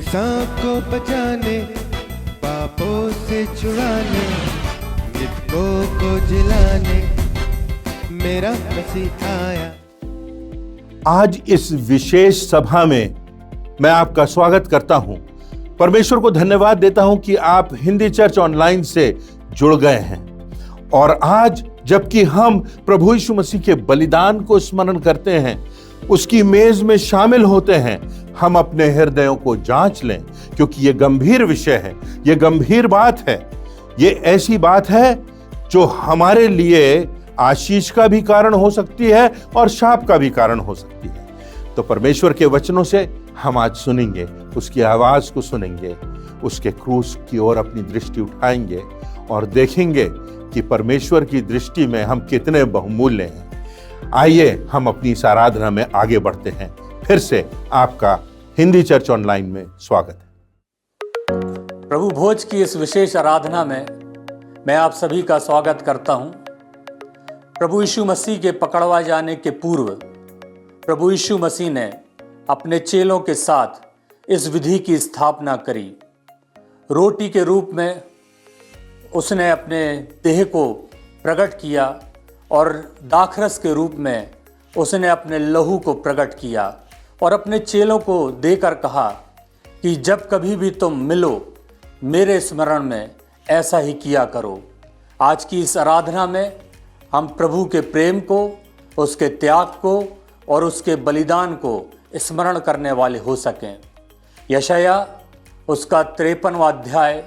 इंसान को बचाने, पापों से छुड़ाने, मृतकों को जिलाने मेरा मसीह आया। आज इस विशेष सभा में मैं आपका स्वागत करता हूं। परमेश्वर को धन्यवाद देता हूं कि आप हिंदी चर्च ऑनलाइन से जुड़ गए हैं। और आज जबकि हम प्रभु यीशु मसीह के बलिदान को स्मरण करते हैं, उसकी मेज में शामिल होते हैं, हम अपने हृदयों को जांच लें, क्योंकि यह गंभीर विषय है, यह गंभीर बात है। यह ऐसी बात है जो हमारे लिए आशीष का भी कारण हो सकती है और शाप का भी कारण हो सकती है। तो परमेश्वर के वचनों से हम आज सुनेंगे, उसकी आवाज को सुनेंगे, उसके क्रूस की ओर अपनी दृष्टि उठाएंगे और देखेंगे कि परमेश्वर की दृष्टि में हम कितने बहुमूल्य हैं। आइए हम अपनी इस आराधना में आगे बढ़ते हैं। फिर से आपका हिंदी चर्च ऑनलाइन में स्वागत है। प्रभु भोज की इस विशेष आराधना में मैं आप सभी का स्वागत करता हूं। प्रभु यीशु मसीह के पकड़वा जाने के पूर्व प्रभु यीशु मसीह ने अपने चेलों के साथ इस विधि की स्थापना करी। रोटी के रूप में उसने अपने देह को प्रकट किया और दाखरस के रूप में उसने अपने लहू को प्रकट किया और अपने चेलों को देकर कहा कि जब कभी भी तुम मिलो, मेरे स्मरण में ऐसा ही किया करो। आज की इस आराधना में हम प्रभु के प्रेम को, उसके त्याग को और उसके बलिदान को स्मरण करने वाले हो सकें। यशाया उसका 53वां अध्याय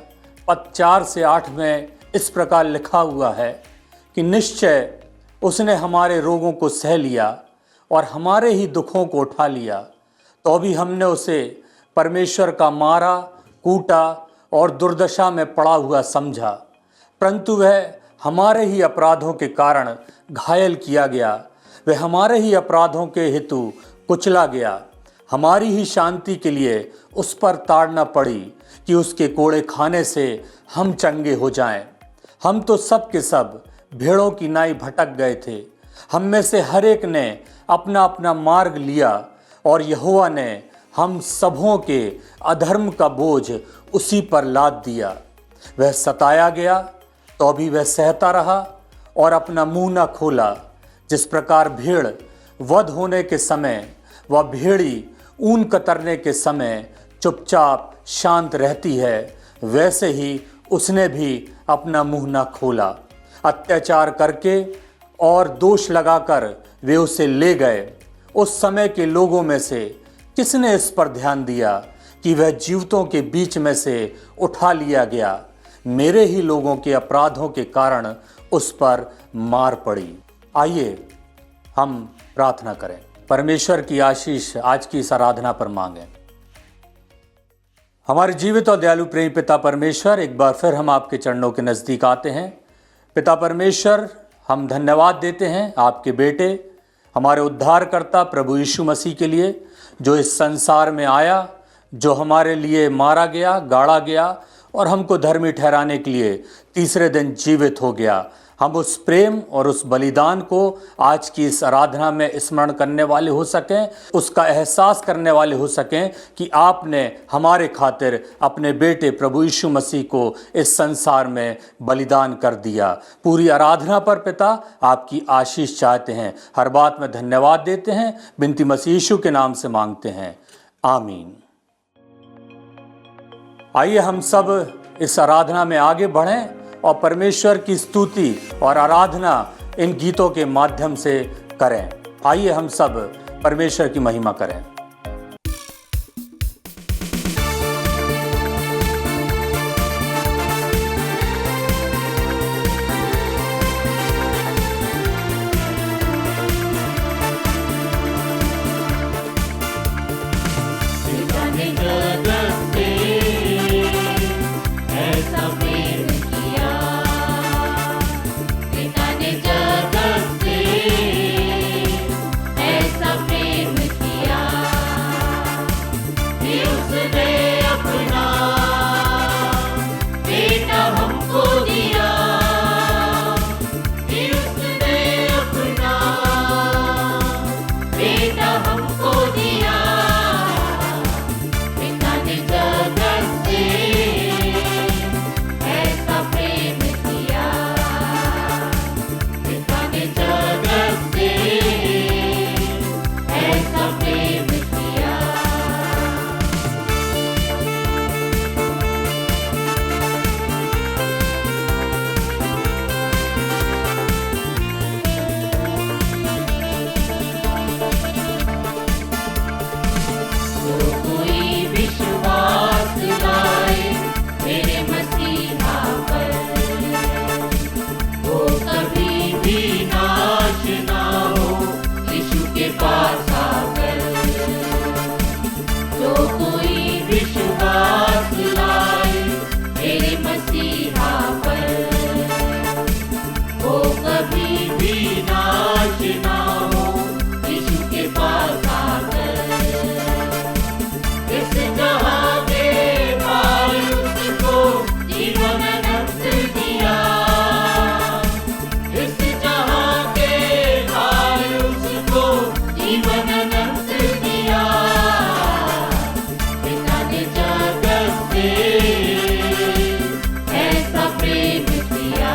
पद 4 से 8 में इस प्रकार लिखा हुआ है कि निश्चय उसने हमारे रोगों को सह लिया और हमारे ही दुखों को उठा लिया, तो भी हमने उसे परमेश्वर का मारा, कूटा और दुर्दशा में पड़ा हुआ समझा। परंतु वह हमारे ही अपराधों के कारण घायल किया गया, वह हमारे ही अपराधों के हेतु कुचला गया। हमारी ही शांति के लिए उस पर ताड़ना पड़ी कि उसके कोड़े खाने से हम चंगे हो जाएं। हम तो सब के सब भेड़ों की नाई भटक गए थे, हम में से हर एक ने अपना अपना मार्ग लिया और यहोवा ने हम सबों के अधर्म का बोझ उसी पर लाद दिया। वह सताया गया तो भी वह सहता रहा और अपना मुंह न खोला। जिस प्रकार भेड़ वध होने के समय व भेड़ी ऊन कतरने के समय चुपचाप शांत रहती है, वैसे ही उसने भी अपना मुंह न खोला। अत्याचार करके और दोष लगाकर वे उसे ले गए। उस समय के लोगों में से किसने इस पर ध्यान दिया कि वह जीवितों के बीच में से उठा लिया गया? मेरे ही लोगों के अपराधों के कारण उस पर मार पड़ी। आइए हम प्रार्थना करें। परमेश्वर की आशीष आज की इस आराधना पर मांगें। हमारे जीवित और दयालु प्रेमी पिता परमेश्वर, एक बार फिर हम आपके चरणों के नज़दीक आते हैं। पिता परमेश्वर, हम धन्यवाद देते हैं आपके बेटे, हमारे उद्धारकर्ता प्रभु यीशु मसीह के लिए, जो इस संसार में आया, जो हमारे लिए मारा गया, गाड़ा गया और हमको धर्मी ठहराने के लिए तीसरे दिन जीवित हो गया। हम उस प्रेम और उस बलिदान को आज की इस आराधना में स्मरण करने वाले हो सकें, उसका एहसास करने वाले हो सकें कि आपने हमारे खातिर अपने बेटे प्रभु यीशु मसीह को इस संसार में बलिदान कर दिया। पूरी आराधना पर पिता आपकी आशीष चाहते हैं, हर बात में धन्यवाद देते हैं। बिनती मसीह यीशु के नाम से मांगते हैं, आमीन। आइए हम सब इस आराधना में आगे बढ़ें और परमेश्वर की स्तुति और आराधना इन गीतों के माध्यम से करें। आइए हम सब परमेश्वर की महिमा करें। हमको दिया, पिता ने कोई विश्वास लाए मेरे मसीहा पर, वो कभी भी नाश ना हो यीशु के पास आकर। इस जहां के भाई उसको जीवन अनंत दिया, इस जहां के भाई उसको जीवन अनंत दिया। पिता ने जगत से ऐसा प्रेम किया,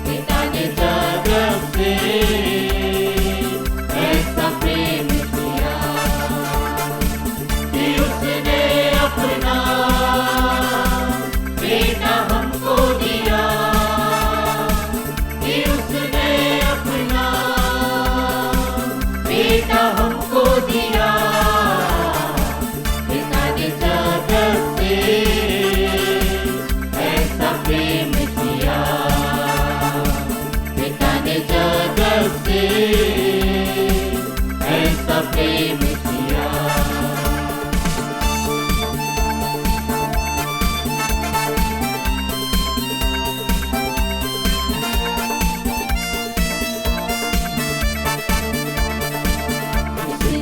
पिता ने जगत से ऐसा प्रेम किया कि उसने अपना बेटा हमको दिया, कि उसने अपना बेटा हमको दिया। पिता ने जगत से ऐसा प्रेम किया, पिता ने जगत से ऐसा प्रेम किया।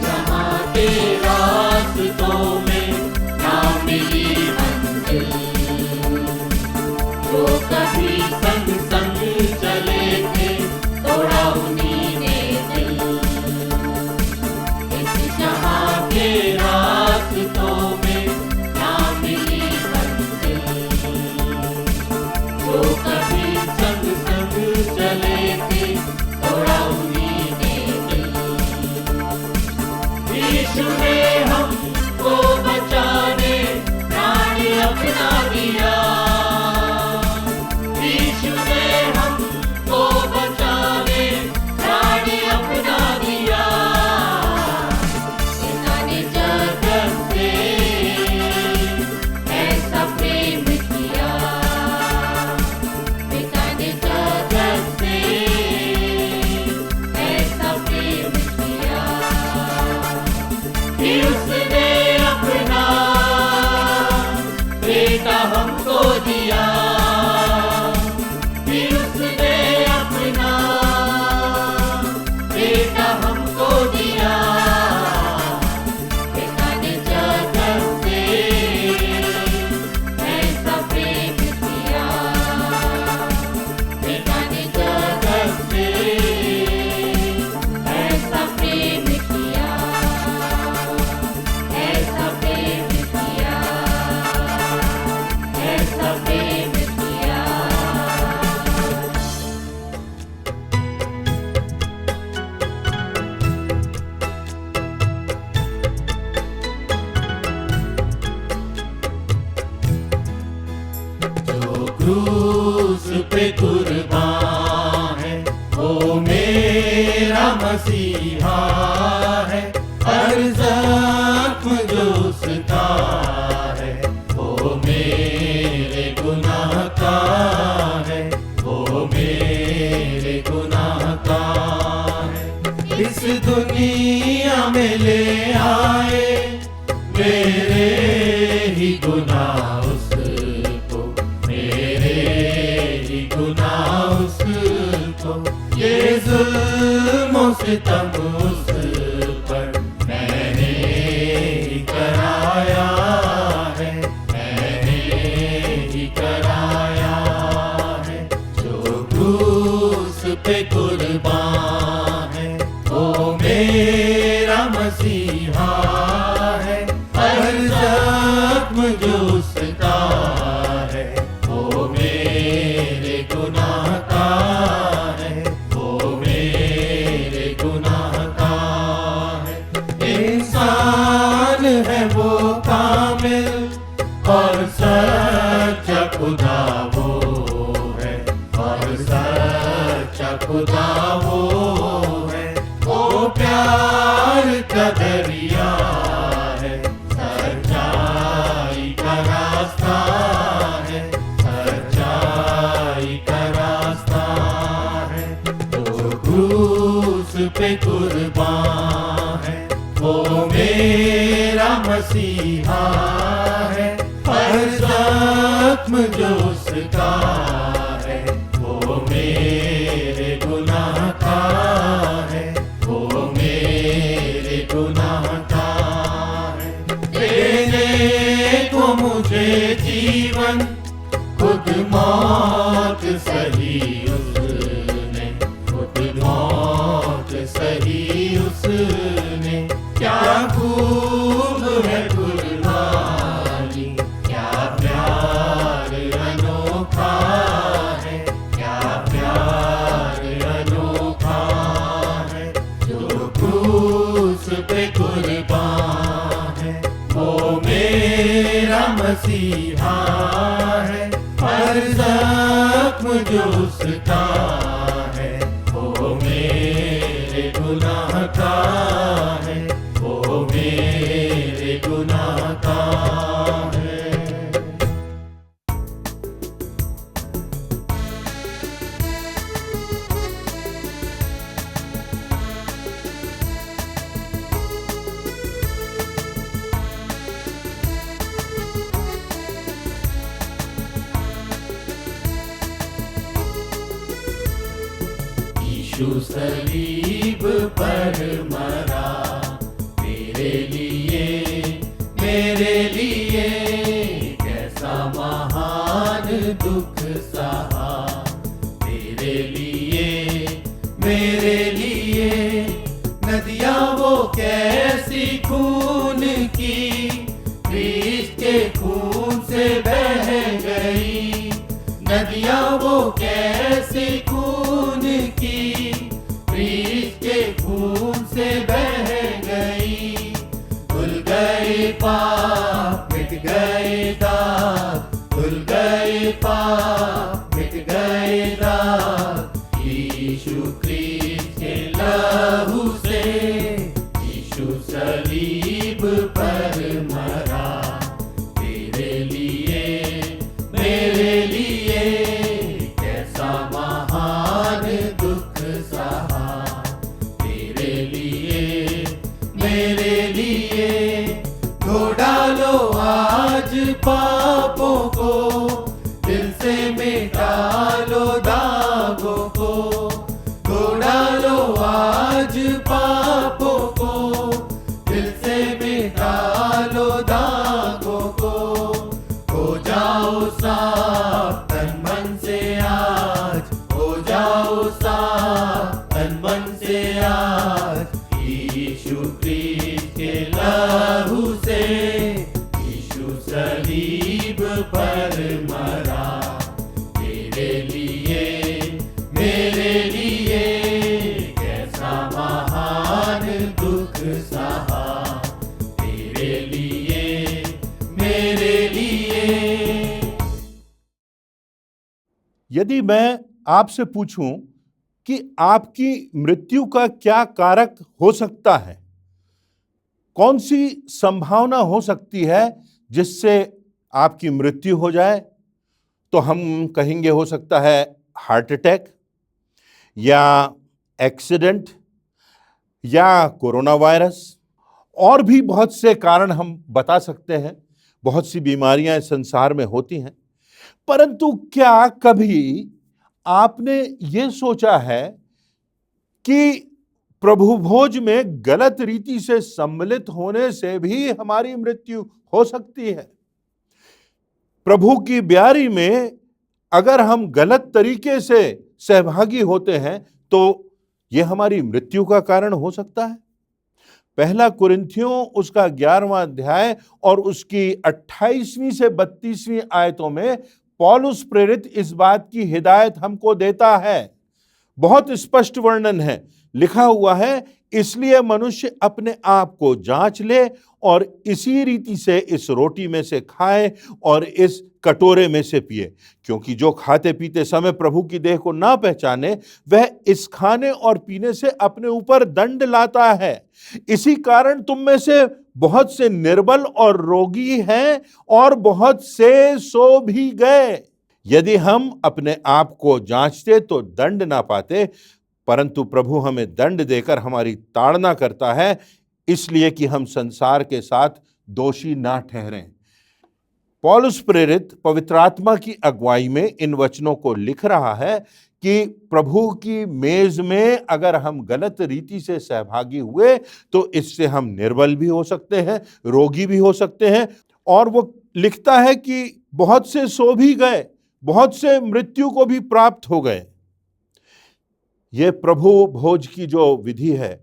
जहाँ के रास्तों में ना मिली मंजिल, जो कभी संग संग चले थे तोड़ा उन्हीं ने दिल। इस जहाँ के रास्तों में ना मिली मंजिल, जो कभी संग संग चले थे तोड़ा उन्हीं ने दिल। यीशु ने हमको बचाने प्राण अपना दिया, यीशु ने हमको बचाने प्राण अपना दिया। पिता ने जगत से ऐसा प्रेम किया, पिता ने जगत से ऐसा प्रेम किया कि उसने अपना बेटा हमको दिया, कि उसने अपना बेटा हमको दिया। पिता ने जगत से ऐसा प्रेम किया, पिता ने जगत से ऐसा प्रेम किया, ऐसा प्रेम किया, ऐसा प्रेम किया। जो क्रूस पे कुर्बान है वो मेरा मसीहा है, हर जख्म जो उसका है वो मेरे गुनाह का है, वो मेरे गुनाह का है। इस दुनिया में ले आए मेरे ही गुनाह उसको, मेरे ही गुनाह उसको। ये जुल्म सितम उस पर मैंने ही कराया है, मैंने ही कराया है। जो क्रूस पे कुर्बान है वो मेरा मसीहा है, हर जख्म जो उसका है वो मेरे गुनाह का है, वो मेरे गुनाह का है। इंसान है वो कामिल और सच्चा खुदा वो है, और सच्चा खुदा वो है। वो प्यार का दरिया है, सच्चाई का रास्ता है, सच्चाई का रास्ता है। जो क्रूस पे कुर्बान है वो मेरा मेरा मसीहा है, हर जख्म जो उसका है वो मेरे गुनाह का है, वो मेरे गुनाह का है। देने को मुझे जीवन खुद मौत सही उसने, खुद मौत सही उसने। क्या खूब है कुर्बानी, क्या प्यार अनोखा है, क्या प्यार अनोखा है। जो क्रूस पे कुर्बान है वो मेरा मसीहा है, हर जख्म जो उसका है वो मेरे गुनाह का है, वो मेरे गुनाह का है। यीशु सलीब पर मरा मेरे लिए कैसा महान दुख सहा मेरे लिए। नदियाँ वो कैसी खून की क्रीस्त के खून से बह गई, नदियाँ वो कैसी खून की क्रीस्त के खून से बह गई। धुल गए पाप मिट गए दाग, धुल गए पाप मिट गए दाग। यीशु क्रीस्त के लहू से, यीशु सलीब पर मरा मेरे लिए कैसा महान दुख सहा मेरे लिए। धो डालो आज पापों को, दिल से मिटा लो दागों को। धो डालो आज पापों को, दिल से मिटा लो दागों को। हो जाओ साफ तन मन से आज, हो जाओ साफ तन मन से आज। यीशु क्रीस्त के लहू से, यीशु सलीब पर मरा मेरे लिए कैसा महान दुख सहा मेरे लिए। यदि मैं आपसे पूछूं कि आपकी मृत्यु का क्या कारक हो सकता है, कौन सी संभावना हो सकती है जिससे आपकी मृत्यु हो जाए, तो हम कहेंगे हो सकता है हार्ट अटैक या एक्सीडेंट या कोरोना वायरस। और भी बहुत से कारण हम बता सकते हैं, बहुत सी बीमारियां इस संसार में होती हैं। परंतु क्या कभी आपने ये सोचा है कि प्रभु भोज में गलत रीति से सम्मिलित होने से भी हमारी मृत्यु हो सकती है? प्रभु की ब्यारी में अगर हम गलत तरीके से सहभागी होते हैं तो यह हमारी मृत्यु का कारण हो सकता है। पहला कुरिन्थियों उसका 11वां अध्याय और उसकी 28वीं से 32वीं आयतों में पौलुस प्रेरित इस बात की हिदायत हमको देता है। बहुत स्पष्ट वर्णन है, लिखा हुआ है, इसलिए मनुष्य अपने आप को जांच ले और इसी रीति से इस रोटी में से खाए और इस कटोरे में से पिए, क्योंकि जो खाते पीते समय प्रभु की देह को ना पहचाने वह इस खाने और पीने से अपने ऊपर दंड लाता है। इसी कारण तुम में से बहुत से निर्बल और रोगी हैं और बहुत से सो भी गए। यदि हम अपने आप को जांचते तो दंड ना पाते, परंतु प्रभु हमें दंड देकर हमारी ताड़ना करता है, इसलिए कि हम संसार के साथ दोषी ना ठहरें। पौलुस प्रेरित पवित्र आत्मा की अगुवाई में इन वचनों को लिख रहा है कि प्रभु की मेज में अगर हम गलत रीति से सहभागी हुए तो इससे हम निर्बल भी हो सकते हैं, रोगी भी हो सकते हैं। और वो लिखता है कि बहुत से सो भी गए, बहुत से मृत्यु को भी प्राप्त हो गए। ये प्रभु भोज की जो विधि है,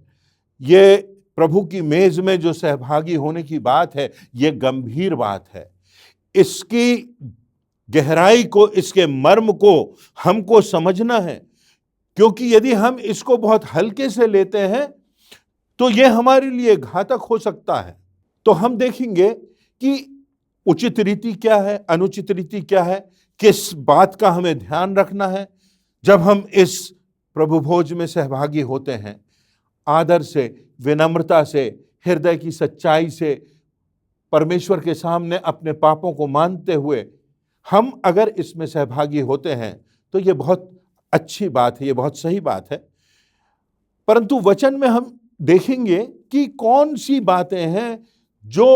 ये प्रभु की मेज में जो सहभागी होने की बात है, ये गंभीर बात है। इसकी गहराई को, इसके मर्म को हमको समझना है, क्योंकि यदि हम इसको बहुत हल्के से लेते हैं तो ये हमारे लिए घातक हो सकता है। तो हम देखेंगे कि उचित रीति क्या है, अनुचित रीति क्या है, किस बात का हमें ध्यान रखना है जब हम इस प्रभु भोज में सहभागी होते हैं। आदर से, विनम्रता से, हृदय की सच्चाई से, परमेश्वर के सामने अपने पापों को मानते हुए हम अगर इसमें सहभागी होते हैं तो ये बहुत अच्छी बात है, ये बहुत सही बात है। परंतु वचन में हम देखेंगे कि कौन सी बातें हैं जो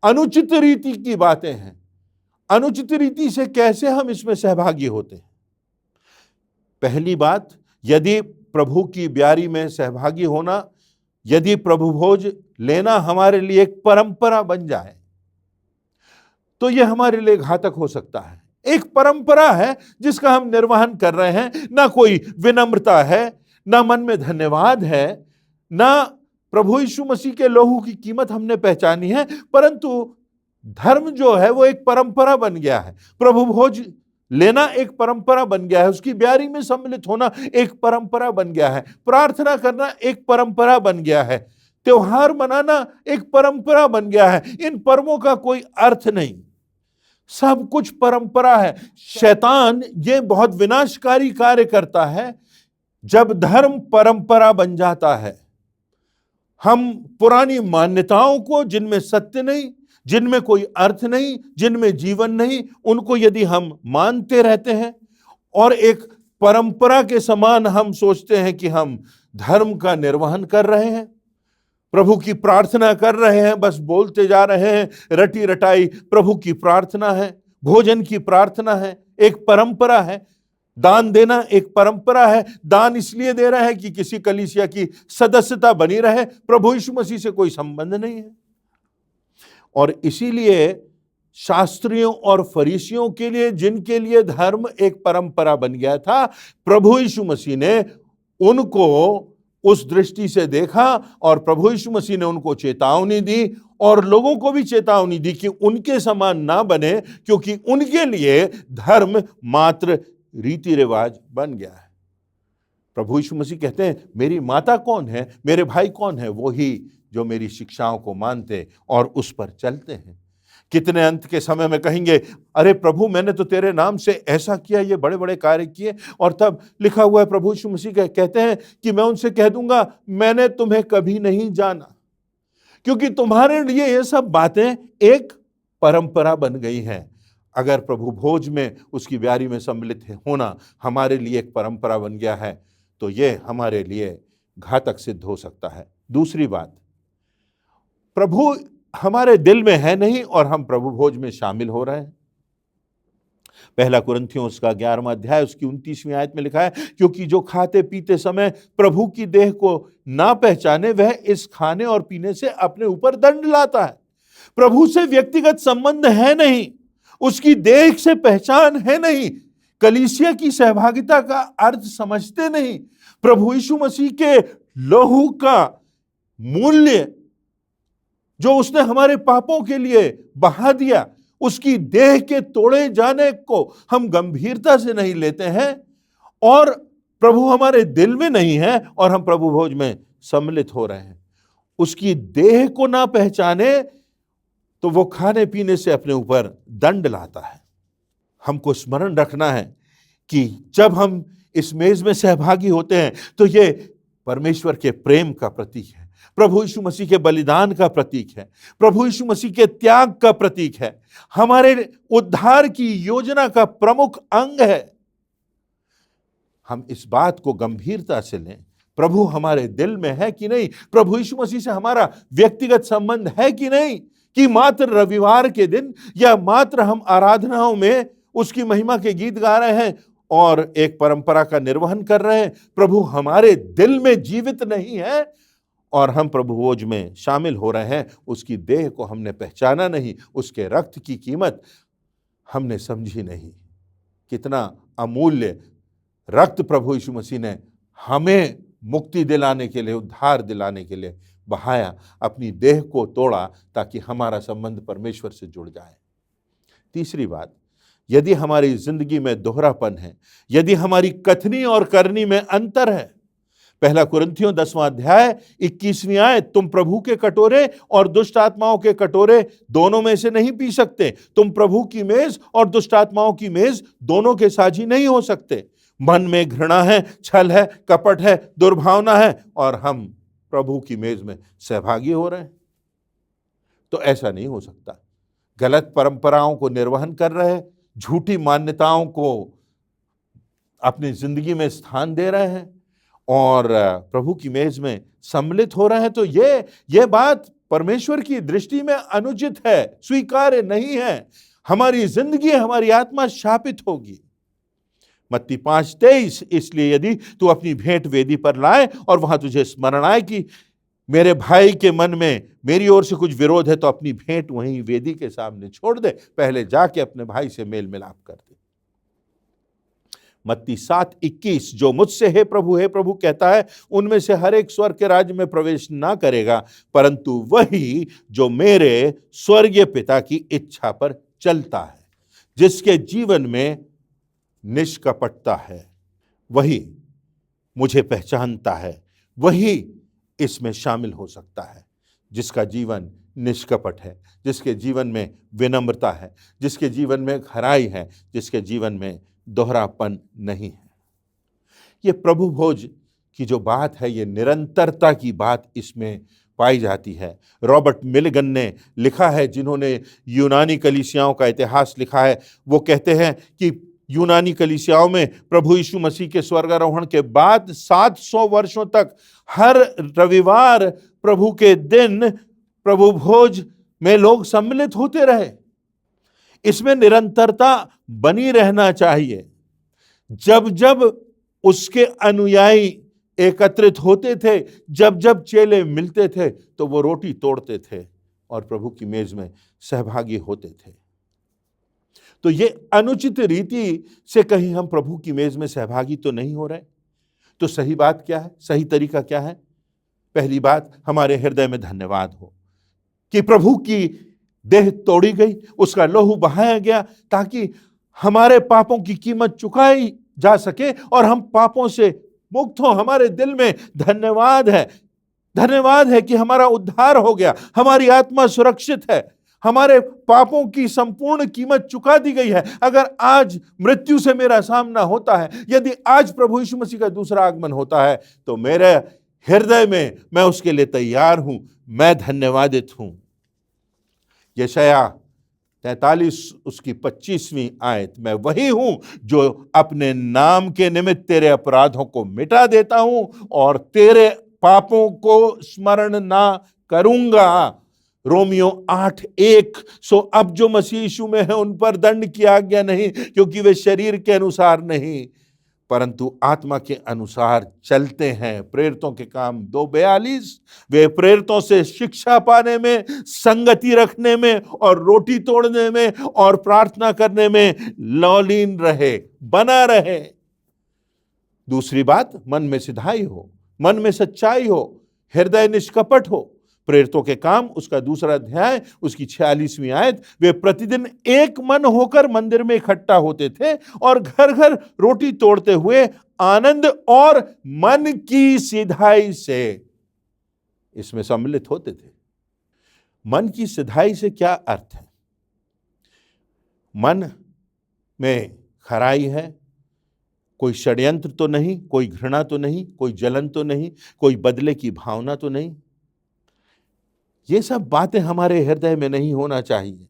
अनुचित रीति की बातें हैं। अनुचित रीति से कैसे हम इसमें सहभागी होते हैं। पहली बात, यदि प्रभु की ब्यारी में सहभागी होना, यदि प्रभु भोज लेना हमारे लिए एक परंपरा बन जाए तो यह हमारे लिए घातक हो सकता है। एक परंपरा है जिसका हम निर्वहन कर रहे हैं, ना कोई विनम्रता है, ना मन में धन्यवाद है, ना प्रभु यीशु मसीह के लहू की कीमत हमने पहचानी है, परंतु धर्म जो है वो एक परंपरा बन गया है। प्रभु भोज लेना एक परंपरा बन गया है, उसकी ब्यारी में सम्मिलित होना एक परंपरा बन गया है, प्रार्थना करना एक परंपरा बन गया है, त्योहार मनाना एक परंपरा बन गया है। इन पर्वों का कोई अर्थ नहीं, सब कुछ परंपरा है। शैतान ये बहुत विनाशकारी कार्य करता है जब धर्म परंपरा बन जाता है। हम पुरानी मान्यताओं को, जिनमें सत्य नहीं, जिनमें कोई अर्थ नहीं, जिनमें जीवन नहीं, उनको यदि हम मानते रहते हैं और एक परंपरा के समान हम सोचते हैं कि हम धर्म का निर्वहन कर रहे हैं, प्रभु की प्रार्थना कर रहे हैं, बस बोलते जा रहे हैं, रटी रटाई प्रभु की प्रार्थना है, भोजन की प्रार्थना है, एक परंपरा है। दान देना एक परंपरा है, दान इसलिए दे रहा है कि किसी कलीसिया की सदस्यता बनी रहे, प्रभु यीशु मसीह से कोई संबंध नहीं है। और इसीलिए शास्त्रियों और फरीसियों के लिए, जिनके लिए धर्म एक परंपरा बन गया था, प्रभु यीशु मसीह ने उनको उस दृष्टि से देखा और प्रभु यीशु मसीह ने उनको चेतावनी दी और लोगों को भी चेतावनी दी कि उनके समान ना बने, क्योंकि उनके लिए धर्म मात्र रीति रिवाज बन गया है। प्रभु यीशु मसीह कहते हैं, मेरी माता कौन है, मेरे भाई कौन है? वो ही जो मेरी शिक्षाओं को मानते और उस पर चलते हैं। कितने अंत के समय में कहेंगे, अरे प्रभु मैंने तो तेरे नाम से ऐसा किया, ये बड़े बड़े कार्य किए, और तब लिखा हुआ है प्रभु यीशु मसीह कहते हैं कि मैं उनसे कह दूंगा, मैंने तुम्हें कभी नहीं जाना, क्योंकि तुम्हारे लिए ये सब बातें एक परंपरा बन गई हैं। अगर प्रभु भोज में, उसकी ब्यारी में सम्मिलित होना हमारे लिए एक परंपरा बन गया है तो ये हमारे लिए घातक सिद्ध हो सकता है। दूसरी बात, प्रभु हमारे दिल में है नहीं और हम प्रभु भोज में शामिल हो रहे हैं। पहला कुरिन्थियों उसका 11वां अध्याय उसकी 29वीं आयत में लिखा है, क्योंकि जो खाते पीते समय प्रभु की देह को ना पहचाने, वह इस खाने और पीने से अपने ऊपर दंड लाता है। प्रभु से व्यक्तिगत संबंध है नहीं, उसकी देह से पहचान है नहीं, कलीसिया की सहभागिता का अर्थ समझते नहीं, प्रभु यीशु मसीह के लहू का मूल्य जो उसने हमारे पापों के लिए बहा दिया, उसकी देह के तोड़े जाने को हम गंभीरता से नहीं लेते हैं और प्रभु हमारे दिल में नहीं है और हम प्रभु भोज में सम्मिलित हो रहे हैं। उसकी देह को ना पहचाने तो वो खाने पीने से अपने ऊपर दंड लाता है। हमको स्मरण रखना है कि जब हम इस मेज में सहभागी होते हैं तो ये परमेश्वर के प्रेम का प्रतीक है, प्रभु यीशु मसीह के बलिदान का प्रतीक है, प्रभु यीशु मसीह के त्याग का प्रतीक है, हमारे उद्धार की योजना का प्रमुख अंग है। हम इस बात को गंभीरता से लें, प्रभु हमारे दिल में है कि नहीं, प्रभु यीशु मसीह से हमारा व्यक्तिगत संबंध है कि नहीं, कि मात्र रविवार के दिन या मात्र हम आराधनाओं में उसकी महिमा के गीत गा रहे हैं और एक परंपरा का निर्वहन कर रहे हैं, प्रभु हमारे दिल में जीवित नहीं है और हम प्रभु भोज में शामिल हो रहे हैं, उसकी देह को हमने पहचाना नहीं, उसके रक्त की कीमत हमने समझी नहीं। कितना अमूल्य रक्त प्रभु यीशु मसीह ने हमें मुक्ति दिलाने के लिए, उद्धार दिलाने के लिए बहाया, अपनी देह को तोड़ा ताकि हमारा संबंध परमेश्वर से जुड़ जाए। तीसरी बात, यदि हमारी जिंदगी में दोहरापन है, यदि हमारी कथनी और करनी में अंतर है, पहला कुरिन्थियों 10वां अध्याय 21वीं आयत, तुम प्रभु के कटोरे और दुष्ट आत्माओं के कटोरे दोनों में से नहीं पी सकते। तुम प्रभु की मेज और दुष्ट आत्माओं की मेज दोनों के साझी नहीं हो सकते। मन में घृणा है, छल है, कपट है, दुर्भावना है और हम प्रभु की मेज में सहभागी हो रहे हैं। तो ऐसा नहीं हो सकता। गलत परंपराओं को निर्वहन कर रहे हैं, झूठी मान्यताओं को अपनी जिंदगी में स्थान दे रहे हैं और प्रभु की मेज में सम्मिलित हो रहे हैं, तो ये बात परमेश्वर की दृष्टि में अनुचित है, स्वीकार्य नहीं है। हमारी जिंदगी, हमारी आत्मा शापित होगी। मत्ती 5:23, इसलिए यदि तू अपनी भेंट वेदी पर लाए और वहां तुझे स्मरण आए कि मेरे भाई के मन में मेरी ओर से कुछ विरोध है, तो अपनी भेंट वहीं वेदी के सामने छोड़ दे, पहले जाके अपने भाई से मेल मिलाप कर दे। मत्ती 7:21, जो मुझसे हे प्रभु कहता है, उनमें से हर एक स्वर्ग के राज्य में प्रवेश ना करेगा, परंतु वही जो मेरे स्वर्गीय पिता की इच्छा पर चलता है। जिसके जीवन में निष्कपटता है, वही मुझे पहचानता है, वही इसमें शामिल हो सकता है। जिसका जीवन निष्कपट है, जिसके जीवन में विनम्रता है, जिसके जीवन में खराई है, जिसके जीवन में दोहरापन नहीं है। ये प्रभु भोज की जो बात है, ये निरंतरता की बात इसमें पाई जाती है। रॉबर्ट मिलिगन ने लिखा है, जिन्होंने यूनानी कलीसियाओं का इतिहास लिखा है, वो कहते हैं कि यूनानी कलीसियाओं में प्रभु यीशु मसीह के स्वर्गारोहण के बाद 700 वर्षों तक हर रविवार प्रभु के दिन प्रभु भोज में लोग सम्मिलित होते रहे। इसमें निरंतरता बनी रहना चाहिए। जब जब उसके अनुयायी एकत्रित होते थे, जब जब चेले मिलते थे, तो वो रोटी तोड़ते थे और प्रभु की मेज में सहभागी होते थे। तो ये अनुचित रीति से कहीं हम प्रभु की मेज में सहभागी तो नहीं हो रहे। तो सही बात क्या है, सही तरीका क्या है? पहली बात, हमारे हृदय में धन्यवाद हो कि प्रभु की देह तोड़ी गई, उसका लहू बहाया गया, ताकि हमारे पापों की कीमत चुकाई जा सके और हम पापों से मुक्त हो। हमारे दिल में धन्यवाद है कि हमारा उद्धार हो गया, हमारी आत्मा सुरक्षित है, हमारे पापों की संपूर्ण कीमत चुका दी गई है। अगर आज मृत्यु से मेरा सामना होता है, यदि आज प्रभु यीशु मसीह का दूसरा आगमन होता है, तो मेरे हृदय में मैं उसके लिए तैयार हूं, मैं धन्यवादित हूं। यशाया 43 उसकी 25वीं आयत, मैं वही हूं जो अपने नाम के निमित्त तेरे अपराधों को मिटा देता हूं और तेरे पापों को स्मरण ना करूंगा। रोमियो 8:1, सो अब जो मसीह यीशु में है उन पर दंड की आज्ञा नहीं, क्योंकि वे शरीर के अनुसार नहीं परंतु आत्मा के अनुसार चलते हैं। प्रेरितों के काम 2:42, वे प्रेरितों से शिक्षा पाने में, संगति रखने में और रोटी तोड़ने में और प्रार्थना करने में लौलीन रहे, बना रहे। दूसरी बात, मन में सिधाई हो, मन में सच्चाई हो, हृदय निष्कपट हो। प्रेरितों के काम उसका 2 अध्याय उसकी 46वीं आयत, वे प्रतिदिन एक मन होकर मंदिर में इकट्ठा होते थे और घर घर रोटी तोड़ते हुए आनंद और मन की सिधाई से इसमें सम्मिलित होते थे। मन की सिधाई से क्या अर्थ है? मन में खराई है, कोई षड्यंत्र तो नहीं, कोई घृणा तो नहीं, कोई जलन तो नहीं, कोई बदले की भावना तो नहीं। ये सब बातें हमारे हृदय में नहीं होना चाहिए।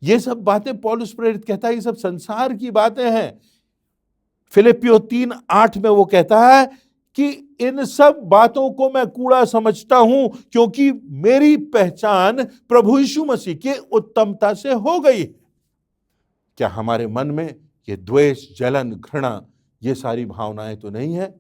ये सब बातें पौलुस प्रेरित कहता है, ये सब संसार की बातें हैं। फिलिपियों 3:8 में वो कहता है कि इन सब बातों को मैं कूड़ा समझता हूं, क्योंकि मेरी पहचान प्रभु यीशु मसीह की उत्तमता से हो गई है। क्या हमारे मन में ये द्वेष, जलन, घृणा, ये सारी भावनाएं तो नहीं है?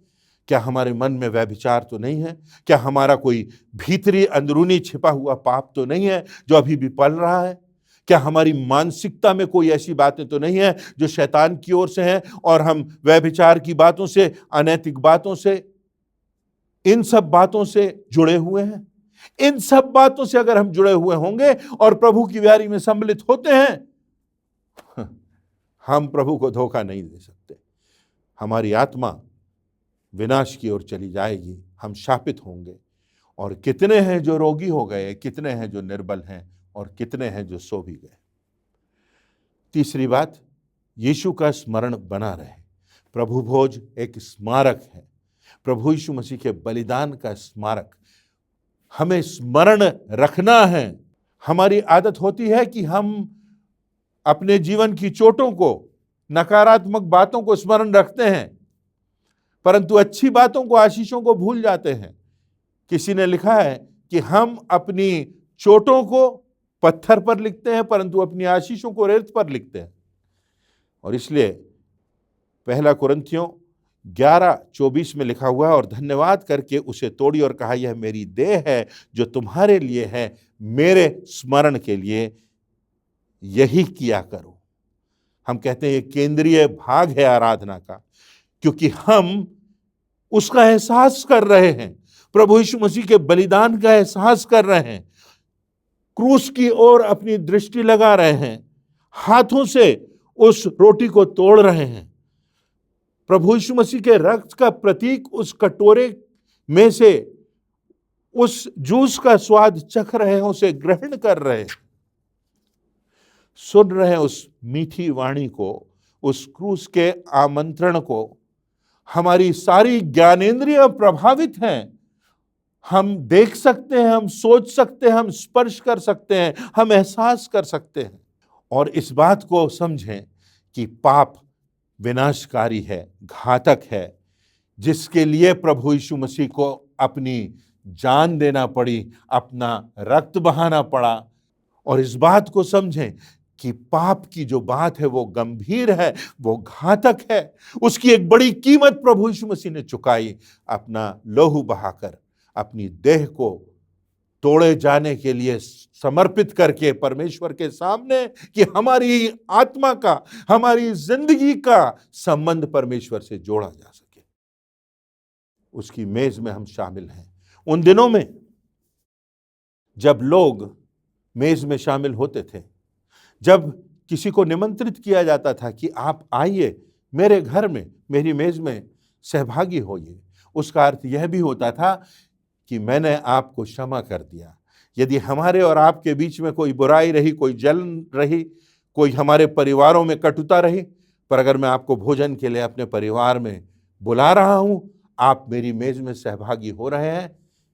क्या हमारे मन में व्यभिचार तो नहीं है? क्या हमारा कोई भीतरी अंदरूनी छिपा हुआ पाप तो नहीं है जो अभी भी पल रहा है? क्या हमारी मानसिकता में कोई ऐसी बातें तो नहीं है जो शैतान की ओर से हैं और हम व्यभिचार की बातों से, अनैतिक बातों से, इन सब बातों से जुड़े हुए हैं? इन सब बातों से अगर हम जुड़े हुए होंगे और प्रभु की व्यारी में सम्मिलित होते हैं, हम प्रभु को धोखा नहीं दे सकते। हमारी आत्मा विनाश की ओर चली जाएगी, हम शापित होंगे। और कितने हैं जो रोगी हो गए, कितने हैं जो निर्बल हैं, और कितने हैं जो सो भी गए। तीसरी बात, यीशु का स्मरण बना रहे। प्रभु भोज एक स्मारक है, प्रभु यीशु मसीह के बलिदान का स्मारक हमें स्मरण रखना है। हमारी आदत होती है कि हम अपने जीवन की चोटों को, नकारात्मक बातों को स्मरण रखते हैं, परंतु अच्छी बातों को, आशीषों को भूल जाते हैं। किसी ने लिखा है कि हम अपनी चोटों को पत्थर पर लिखते हैं, परंतु अपनी आशीषों को रेत पर लिखते हैं। और इसलिए पहला कुरिन्थियों 11:24 में लिखा हुआ है, और धन्यवाद करके उसे तोड़ी और कहा, यह मेरी देह है जो तुम्हारे लिए है, मेरे स्मरण के लिए यही किया करो। हम कहते हैं ये केंद्रीय भाग है आराधना का, क्योंकि हम उसका एहसास कर रहे हैं, प्रभु यीशु मसीह के बलिदान का एहसास कर रहे हैं, क्रूस की ओर अपनी दृष्टि लगा रहे हैं, हाथों से उस रोटी को तोड़ रहे हैं, प्रभु यीशु मसीह के रक्त का प्रतीक उस कटोरे में से उस जूस का स्वाद चख रहे हैं, उसे ग्रहण कर रहे हैं, सुन रहे हैं उस मीठी वाणी को, उस क्रूस के आमंत्रण को। हमारी सारी ज्ञानेंद्रियां प्रभावित हैं। हम देख सकते हैं, हम सोच सकते हैं, हम स्पर्श कर सकते हैं, हम एहसास कर सकते हैं। और इस बात को समझें कि पाप विनाशकारी है, घातक है, जिसके लिए प्रभु यीशु मसीह को अपनी जान देना पड़ी, अपना रक्त बहाना पड़ा। और इस बात को समझें कि पाप की जो बात है वो गंभीर है, वो घातक है। उसकी एक बड़ी कीमत प्रभु यीशु मसीह ने चुकाई, अपना लहू बहाकर, अपनी देह को तोड़े जाने के लिए समर्पित करके परमेश्वर के सामने, कि हमारी आत्मा का, हमारी जिंदगी का संबंध परमेश्वर से जोड़ा जा सके। उसकी मेज में हम शामिल हैं। उन दिनों में जब लोग मेज में शामिल होते थे, जब किसी को निमंत्रित किया जाता था कि आप आइए मेरे घर में, मेरी मेज में सहभागी होइए, उसका अर्थ यह भी होता था कि मैंने आपको क्षमा कर दिया। यदि हमारे और आपके बीच में कोई बुराई रही, कोई जलन रही, कोई हमारे परिवारों में कटुता रही, पर अगर मैं आपको भोजन के लिए अपने परिवार में बुला रहा हूं, आप मेरी मेज में सहभागी हो रहे हैं,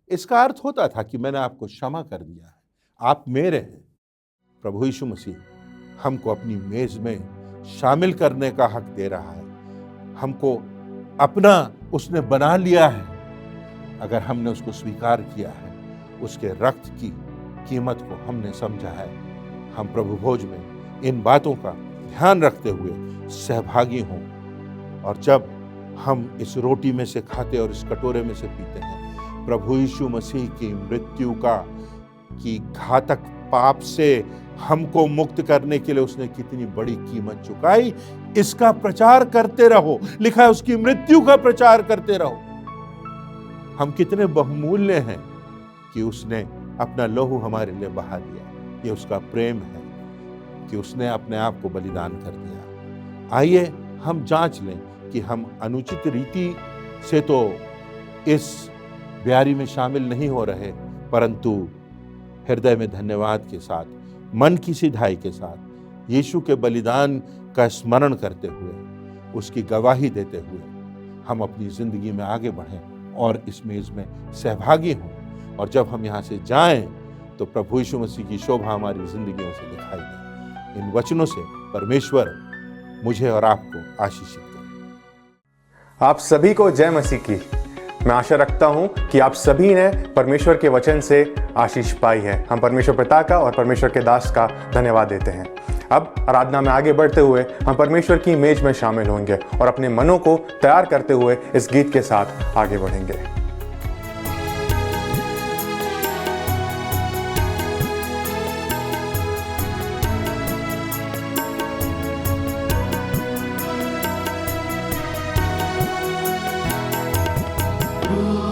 इसका अर्थ होता था कि मैंने आपको क्षमा कर दिया है, आप मेरे हैं। प्रभु यीशु मसीह हमको अपनी मेज में शामिल करने का हक दे रहा है। हमको अपना उसने बना लिया है। अगर हमने उसको स्वीकार किया है, उसके रक्त की कीमत को हमने समझा है, हम प्रभु भोज में इन बातों का ध्यान रखते हुए सहभागी हों। और जब हम इस रोटी में से खाते और इस कटोरे में से पीते हैं, प्रभु यीशु मसीह की मृत्यु की घातक पाप से हमको मुक्त करने के लिए उसने कितनी बड़ी कीमत चुकाई, इसका प्रचार करते रहो। लिखा है उसकी मृत्यु का प्रचार करते रहो। हम कितने बहुमूल्य हैं कि उसने अपना लहू हमारे लिए बहा दिया। ये उसका प्रेम है कि उसने अपने आप को बलिदान कर दिया। आइए हम जांच लें कि हम अनुचित रीति से तो इस ब्यारी में शामिल नहीं हो रहे, परंतु हृदय में धन्यवाद के साथ, मन की सिधाई के साथ, यीशु के बलिदान का स्मरण करते हुए, उसकी गवाही देते हुए हम अपनी जिंदगी में आगे बढ़ें और इस मेज में सहभागी हों। और जब हम यहाँ से जाएं तो प्रभु यीशु मसीह की शोभा हमारी जिंदगियों से दिखाई दे। इन वचनों से परमेश्वर मुझे और आपको आशीषित करे। आप सभी को जय मसीह की। मैं आशा रखता हूं कि आप सभी ने परमेश्वर के वचन से आशीष पाई है। हम परमेश्वर पिता का और परमेश्वर के दास का धन्यवाद देते हैं। अब आराधना में आगे बढ़ते हुए हम परमेश्वर की मेज में शामिल होंगे और अपने मनों को तैयार करते हुए इस गीत के साथ आगे बढ़ेंगे।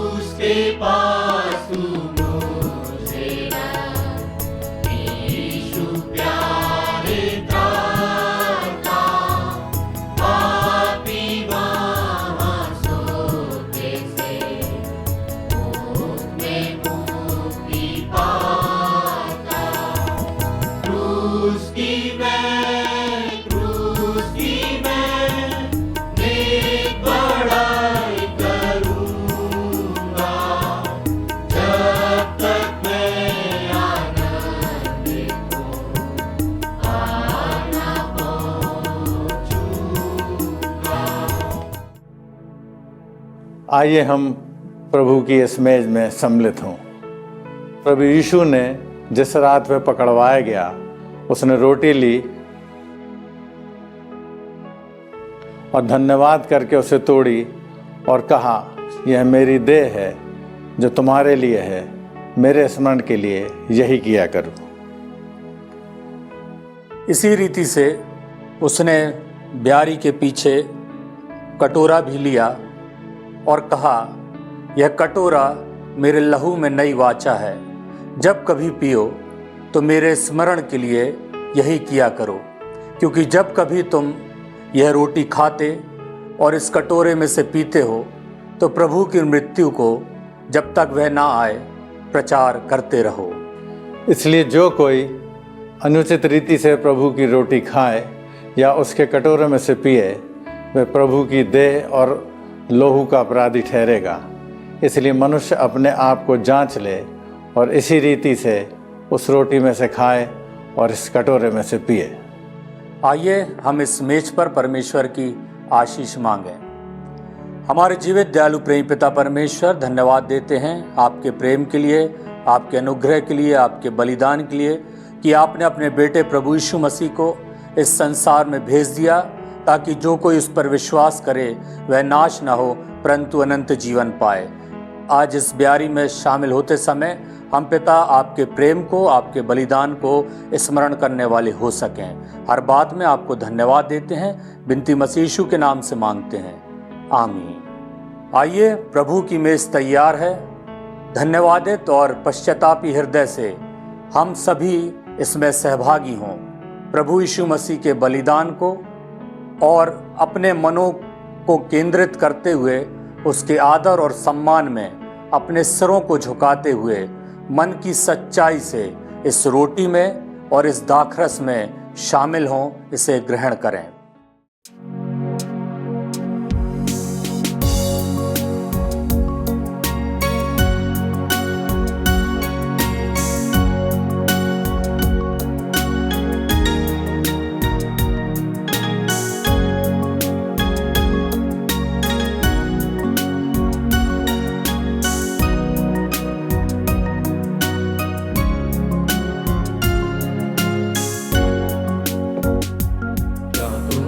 उसके पास तू मुझे रख, यीशु प्यारे दाता, पापी वहाँ सोते से उसमें मुक्ति पाता। क्रूस की मैं नेक बड़ाई करूँगा, जब तक मैं आनंद को आना पहुँचूँगा। आइए हम प्रभु की इस मेज में सम्मिलित हों। प्रभु यीशु ने जिस रात में पकड़वाया गया, उसने रोटी ली और धन्यवाद करके उसे तोड़ी और कहा, यह मेरी देह है जो तुम्हारे लिए है, मेरे स्मरण के लिए यही किया करो। इसी रीति से उसने ब्यारी के पीछे कटोरा भी लिया और कहा, यह कटोरा मेरे लहू में नई वाचा है, जब कभी पियो तो मेरे स्मरण के लिए यही किया करो। क्योंकि जब कभी तुम यह रोटी खाते और इस कटोरे में से पीते हो तो प्रभु की मृत्यु को जब तक वह ना आए प्रचार करते रहो। इसलिए जो कोई अनुचित रीति से प्रभु की रोटी खाए या उसके कटोरे में से पिए, वह प्रभु की देह और लोहू का अपराधी ठहरेगा। इसलिए मनुष्य अपने आप को जांच ले और इसी रीति से उस रोटी में से खाए और इस कटोरे में से पिए। आइए हम इस मेज पर परमेश्वर की आशीष मांगें। हमारे जीवित दयालु प्रेमी पिता परमेश्वर, धन्यवाद देते हैं आपके प्रेम के लिए, आपके अनुग्रह के लिए, आपके बलिदान के लिए कि आपने अपने बेटे प्रभु यीशु मसीह को इस संसार में भेज दिया ताकि जो कोई उस पर विश्वास करे वह नाश न हो परंतु अनंत जीवन पाए। आज इस ब्यारी में शामिल होते समय हम पिता आपके प्रेम को, आपके बलिदान को स्मरण करने वाले हो सकें। हर बात में आपको धन्यवाद देते हैं, बिनती मसीह यीशु के नाम से मांगते हैं, आमीन। आइए, प्रभु की मेज तैयार है। धन्यवादित और पश्चातापी हृदय से हम सभी इसमें सहभागी हों। प्रभु यीशु मसीह के बलिदान को और अपने मनों को केंद्रित करते हुए उसके आदर और सम्मान में अपने सिरों को झुकाते हुए मन की सच्चाई से इस रोटी में और इस दाखरस में शामिल हों, इसे ग्रहण करें। क्या तुम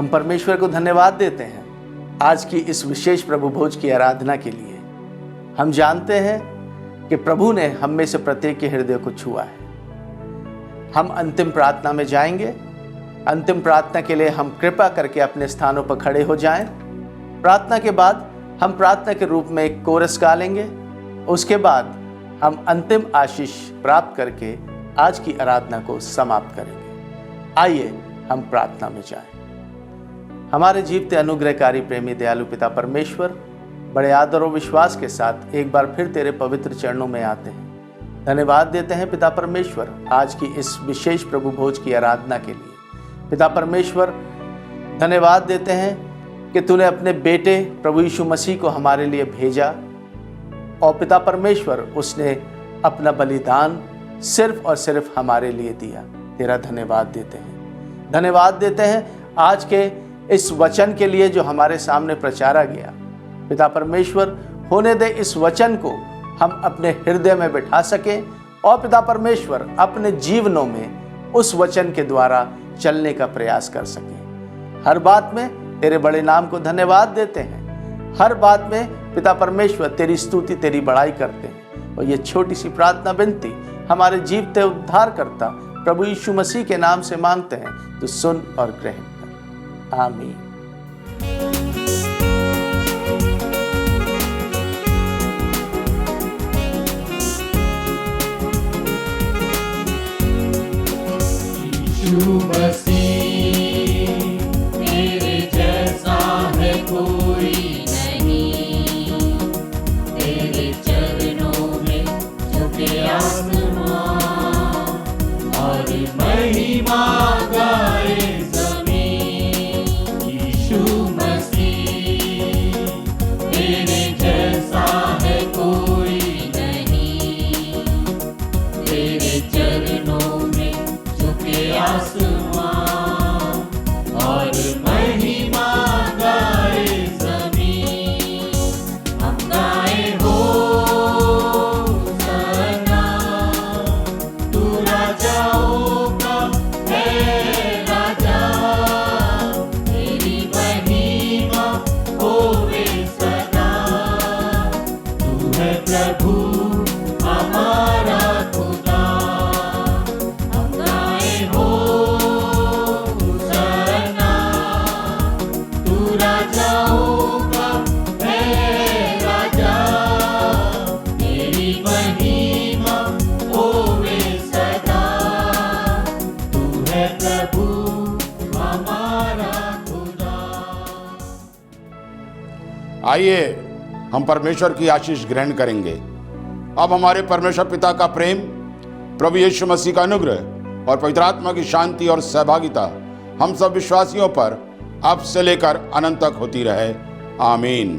हम परमेश्वर को धन्यवाद देते हैं आज की इस विशेष प्रभु भोज की आराधना के लिए। हम जानते हैं कि प्रभु ने हम में से प्रत्येक के हृदय को छुआ है। हम अंतिम प्रार्थना में जाएंगे। अंतिम प्रार्थना के लिए हम कृपा करके अपने स्थानों पर खड़े हो जाएं। प्रार्थना के बाद हम प्रार्थना के रूप में एक कोरस गा लेंगे। उसके बाद हम अंतिम आशीष प्राप्त करके आज की आराधना को समाप्त करेंगे। आइए हम प्रार्थना में जाएं। हमारे जीवते अनुग्रहकारी प्रेमी दयालु पिता परमेश्वर, बड़े आदर और विश्वास के साथ एक बार फिर तेरे पवित्र चरणों में आते हैं। धन्यवाद देते हैं पिता परमेश्वर आज की इस विशेष प्रभु भोज की आराधना के लिए। पिता परमेश्वर, धन्यवाद देते हैं कि तूने अपने बेटे प्रभु यीशु मसीह को हमारे लिए भेजा और पिता परमेश्वर उसने अपना बलिदान सिर्फ और सिर्फ हमारे लिए दिया। तेरा धन्यवाद देते हैं। धन्यवाद देते हैं आज के इस वचन के लिए जो हमारे सामने प्रचारा गया। पिता परमेश्वर, होने दे इस वचन को हम अपने हृदय में बिठा सकें और पिता परमेश्वर अपने जीवनों में उस वचन के द्वारा चलने का प्रयास कर सकें। हर बात में तेरे बड़े नाम को धन्यवाद देते हैं। हर बात में पिता परमेश्वर तेरी स्तुति, तेरी बड़ाई करते हैं। और ये छोटी सी प्रार्थना विनती हमारे जीवते उद्धारकर्ता प्रभु यीशु मसीह के नाम से मांगते हैं, तो सुन और ग्रहण कर। आमीन। यीशु मसीह तेरे जैसा है कोई नहीं, तेरे चरणों में झुके आसमां और महिमा गाए ज़मीन। यीशु मसीह तेरे जैसा है कोई नहीं, तेरे चरणों में झुके आसमां और महिमा गाए ज़मीन। हम गाए होसन्ना, तू राजाओं का है राजा, तेरी महिमा होवे सदा। तू है प्रभु हमारा खुदा। हम गाए होसन्ना, तू राजाओं का है राजा, तेरी महिमा होवे सदा। तू है प्रभु हमारा खुदा। आइए हम परमेश्वर की आशीष ग्रहण करेंगे। अब हमारे परमेश्वर पिता का प्रेम, प्रभु यीशु मसीह का अनुग्रह और पवित्र आत्मा की शांति और सहभागिता हम सब विश्वासियों पर अब से लेकर अनंत तक होती रहे। आमीन।